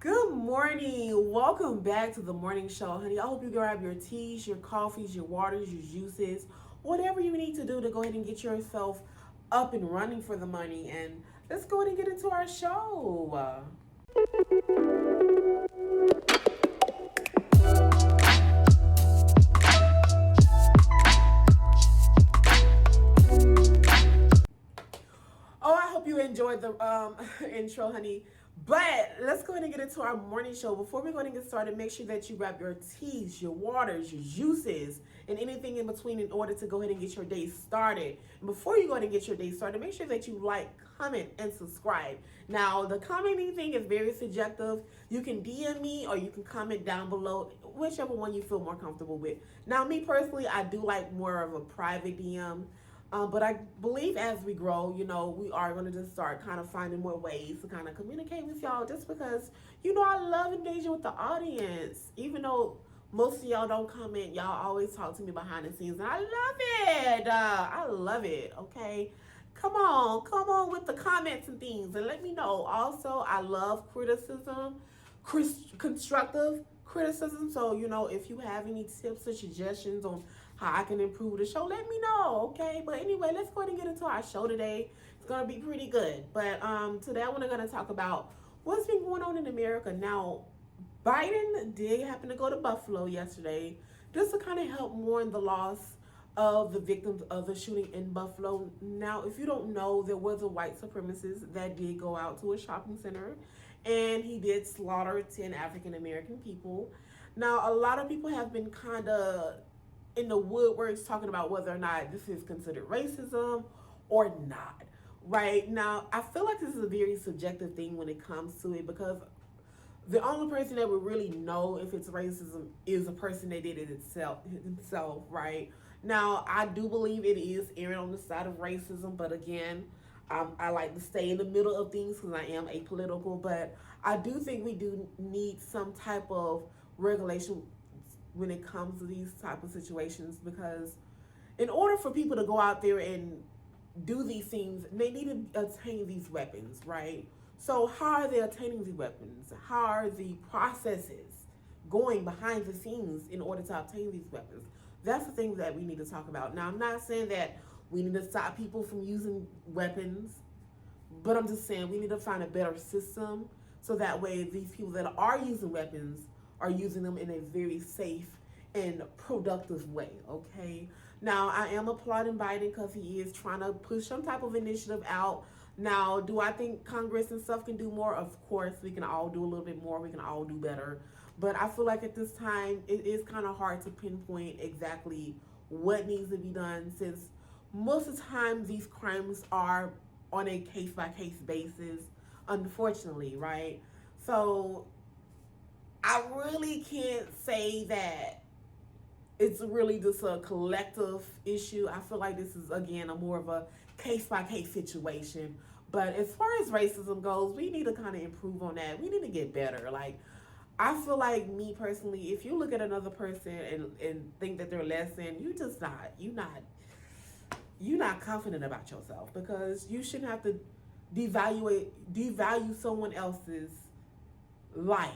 Good morning. Welcome back to the morning show, honey. I hope you grab your teas, your coffees, your waters, your juices, whatever you need to do to go ahead and get yourself up and running for the money. And let's go ahead and get into our show. Oh, I hope you enjoyed the intro, honey. But let's go ahead and get into our morning show. Before we go ahead and get started, make sure that you grab your teas, your waters, your juices, and anything in between in order to go ahead and get your day started. And before you go ahead and get your day started, make sure that you like, comment, and subscribe. Now, the commenting thing is very subjective. You can DM me or you can comment down below, whichever one you feel more comfortable with. Now, me personally, I do like more of a private DM. But I believe as we grow, we are going to just start kind of finding more ways to kind of communicate with y'all just because, I love engaging with the audience. Even though most of y'all don't comment, y'all always talk to me behind the scenes. And I love it. I love it. Okay. Come on with the comments and things and let me know. Also, I love criticism, constructive criticism. So, if you have any tips or suggestions on how I can improve the show, let me know, okay? But anyway, let's go ahead and get into our show today. It's gonna be pretty good. But today I want to talk about what's been going on in America. Now, Biden did happen to go to Buffalo yesterday just to kind of help mourn the loss of the victims of the shooting in Buffalo. Now, if you don't know, there was a white supremacist that did go out to a shopping center and he did slaughter 10 African American people. Now, a lot of people have been kind of in the woodworks talking about whether or not this is considered racism or not. Right now, I feel like this is a very subjective thing when it comes to it because the only person that would really know if it's racism is the person that did it himself, right? Now, I do believe it is erring on the side of racism, but again, I like to stay in the middle of things because I am apolitical, but I do think we do need some type of regulation when it comes to these type of situations because in order for people to go out there and do these things, they need to obtain these weapons, right? So how are they obtaining these weapons? How are the processes going behind the scenes in order to obtain these weapons? That's the thing that we need to talk about. Now, I'm not saying that we need to stop people from using weapons, but I'm just saying we need to find a better system so that way these people that are using weapons are using them in a very safe and productive way, okay? Now, I am applauding Biden because he is trying to push some type of initiative out. Now, do I think Congress and stuff can do more? Of course, we can all do a little bit more. We can all do better. But I feel like at this time, it is kind of hard to pinpoint exactly what needs to be done since most of the time these crimes are on a case-by-case basis, unfortunately, right? So I really can't say that it's really just a collective issue. I feel like this is, again, a more of a case-by-case situation. But as far as racism goes, we need to kind of improve on that. We need to get better. Like, I feel like me personally, if you look at another person and think that they're less than, you're not confident about yourself because you shouldn't have to devalue someone else's life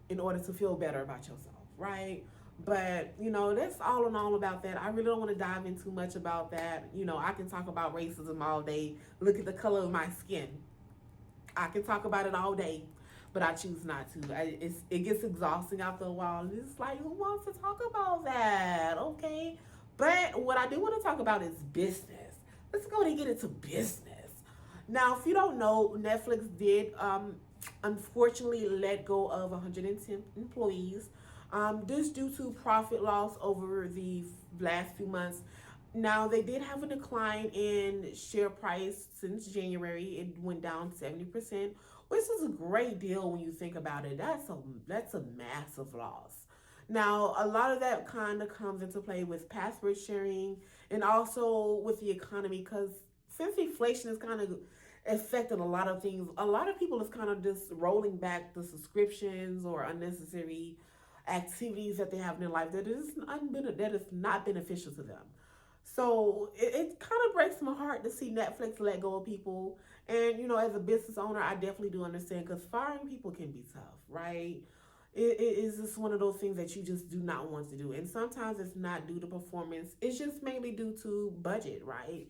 in order to feel better about yourself, right? But, that's all in all about that. I really don't want to dive in too much about that. I can talk about racism all day. Look at the color of my skin. I can talk about it all day, but I choose not to. It gets exhausting after a while. And it's like, who wants to talk about that? Okay. But what I do want to talk about is business. Let's go and get into business. Now, if you don't know, Netflix did unfortunately let go of 110 employees. This due to profit loss over the last few months. Now, they did have a decline in share price since January. It went down 70%, which is a great deal when you think about it. That's a massive loss. Now, a lot of that kind of comes into play with password sharing and also with the economy because since inflation is kind of affecting a lot of things, a lot of people is kind of just rolling back the subscriptions or unnecessary activities that they have in their life that is not beneficial to them. So it kind of breaks my heart to see Netflix let go of people. And, as a business owner, I definitely do understand because firing people can be tough, right? It is just one of those things that you just do not want to do. And sometimes it's not due to performance, it's just mainly due to budget, right?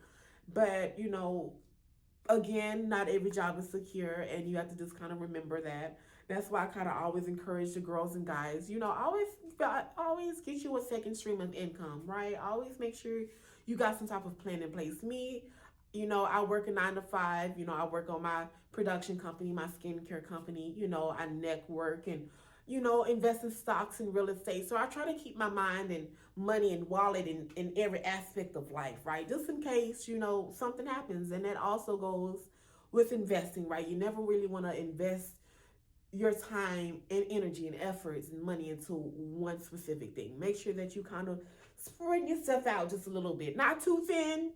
But, again, not every job is secure, and you have to just kind of remember that. That's why I kind of always encourage the girls and guys, always get you a second stream of income, right? Always make sure you got some type of plan in place. Me, I work a 9 to 5. I work on my production company, my skincare company. I network and invest in stocks and real estate. So I try to keep my mind and money and wallet in every aspect of life, right? Just in case, something happens. And that also goes with investing, right? You never really want to invest your time and energy and efforts and money into one specific thing. Make sure that you kind of spread yourself out just a little bit. Not too thin,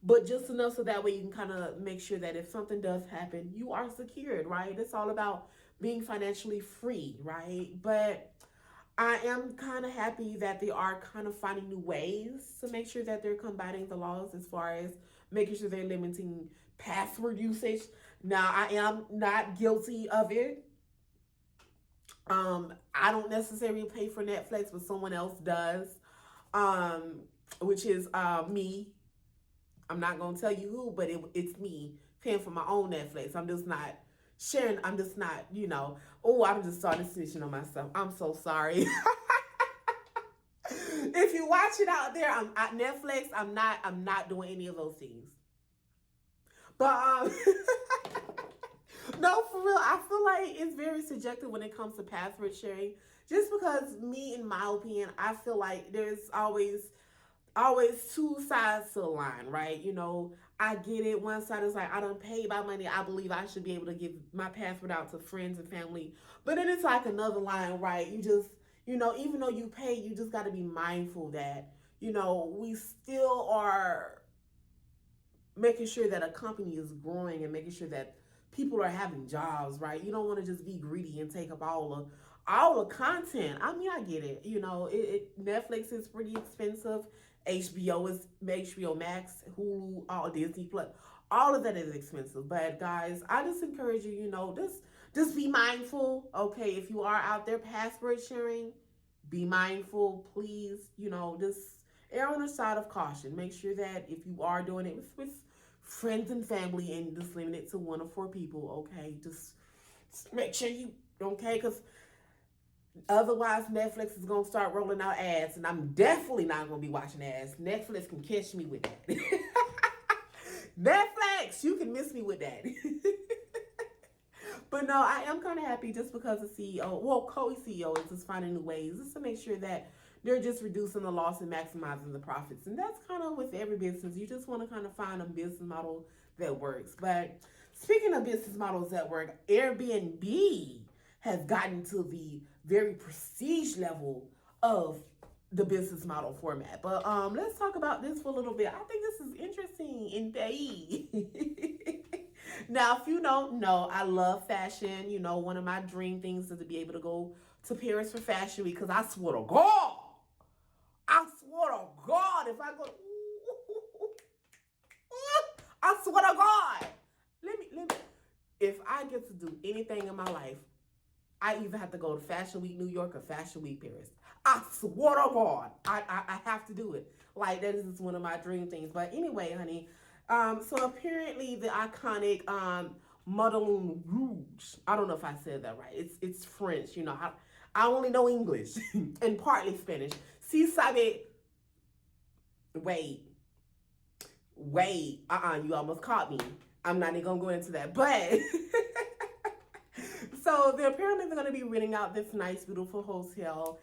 but just enough so that way you can kind of make sure that if something does happen, you are secured, right? It's all about being financially free, right? But I am kind of happy that they are kind of finding new ways to make sure that they're combating the laws as far as making sure they're limiting password usage. Now, I am not guilty of it. I don't necessarily pay for Netflix, but someone else does, which is me. I'm not gonna tell you who, but it's me paying for my own Netflix. I'm just not sharing. I'm just not, Oh, I'm just starting snitching on myself. I'm so sorry. If you watch it out there, I'm at Netflix. I'm not doing any of those things. But no, for real, I feel like it's very subjective when it comes to password sharing. Just because me, in my opinion, I feel like there's always two sides to the line, right? I get it. One side is like, I don't pay my money. I believe I should be able to give my password out to friends and family. But then it's like another line, right? You just, even though you pay, you just got to be mindful that, we still are making sure that a company is growing and making sure that people are having jobs, right? You don't want to just be greedy and take up all the content. I mean, I get it. Netflix is pretty expensive. HBO Max, Hulu, all Disney Plus, all of that is expensive. But guys, I just encourage you, just be mindful. Okay, if you are out there password sharing, be mindful, please. Just err on the side of caution. Make sure that if you are doing it with friends and family, and just limit it to 1 or 4 people. Okay, just make sure you because otherwise, Netflix is going to start rolling out ads, and I'm definitely not going to be watching ads. Netflix can catch me with that. Netflix, you can miss me with that. But no, I am kind of happy just because the co-CEO is just finding new ways just to make sure that they're just reducing the loss and maximizing the profits. And that's kind of with every business. You just want to kind of find a business model that works. But speaking of business models that work, Airbnb has gotten to the very prestige level of the business model format. But let's talk about this for a little bit. I think this is interesting indeed. Now, if you don't know, I love fashion. One of my dream things is to be able to go to Paris for Fashion Week, because I swear to God, if I go, I swear to God, let me, if I get to do anything in my life, I either have to go to Fashion Week New York or Fashion Week Paris. I swear to God, I have to do it. Like, that is just one of my dream things. But anyway, honey, so apparently the iconic Moulin Rouge. I don't know if I said that right. It's French. I only know English and partly Spanish. Si sabe. Wait. You almost caught me. I'm not even gonna go into that, but. So they're going to be renting out this nice, beautiful hotel,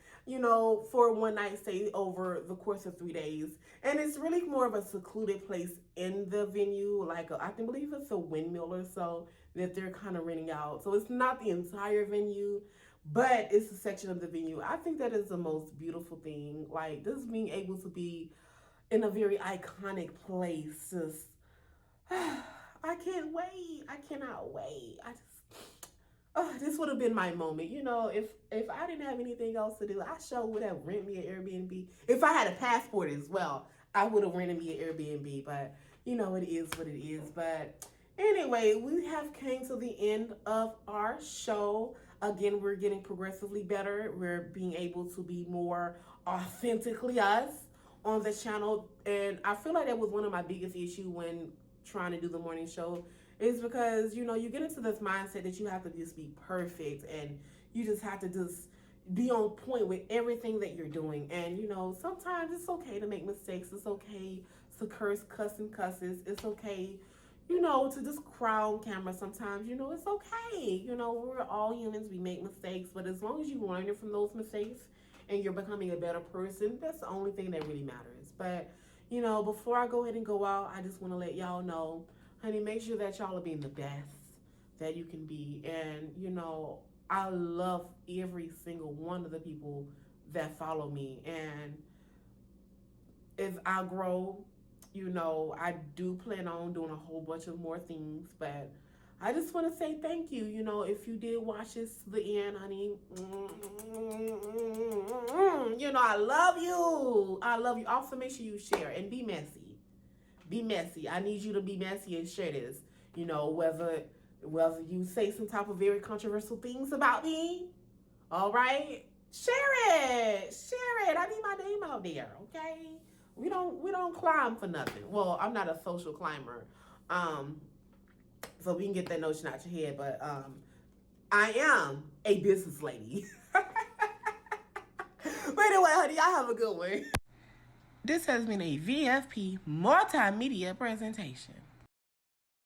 for a one-night stay over the course of 3 days. And it's really more of a secluded place in the venue. I can believe it's a windmill or so that they're kind of renting out. So it's not the entire venue, but it's a section of the venue. I think that is the most beautiful thing. Like, just being able to be in a very iconic place. Just, I can't wait. I cannot wait. This would have been my moment. If I didn't have anything else to do, I sure would have rented me an Airbnb. If I had a passport as well, I would have rented me an Airbnb, but you know, it is what it is. But anyway, we have came to the end of our show. Again, we're getting progressively better. We're being able to be more authentically us on the channel. And I feel like that was one of my biggest issues when trying to do the morning show, is because, you know, you get into this mindset that you have to just be perfect and you just have to just be on point with everything that you're doing. And you know, sometimes it's okay to make mistakes. It's okay to cuss and cusses. It's okay, you know, to just cry on camera sometimes. You know, it's okay. You know, we're all humans. We make mistakes. But as long as you learn from those mistakes and you're becoming a better person, that's the only thing that really matters. But you know, before I go ahead and go out, I just want to let y'all know, honey, make sure that y'all are being the best that you can be. And you know, I love every single one of the people that follow me. And as I grow, you know, I do plan on doing a whole bunch of more things, but I just want to say thank you. You know, if you did watch this to the end, honey, you know, I love you. I love you. Also, make sure you share and be messy. Be messy. I need you to be messy and share this. You know, whether you say some type of very controversial things about me, all right, share it. Share it. I need my name out there. Okay. We don't climb for nothing. Well, I'm not a social climber. So we can get that notion out your head, but I am a business lady. But anyway, honey, y'all have a good one. This has been a VFP multimedia presentation.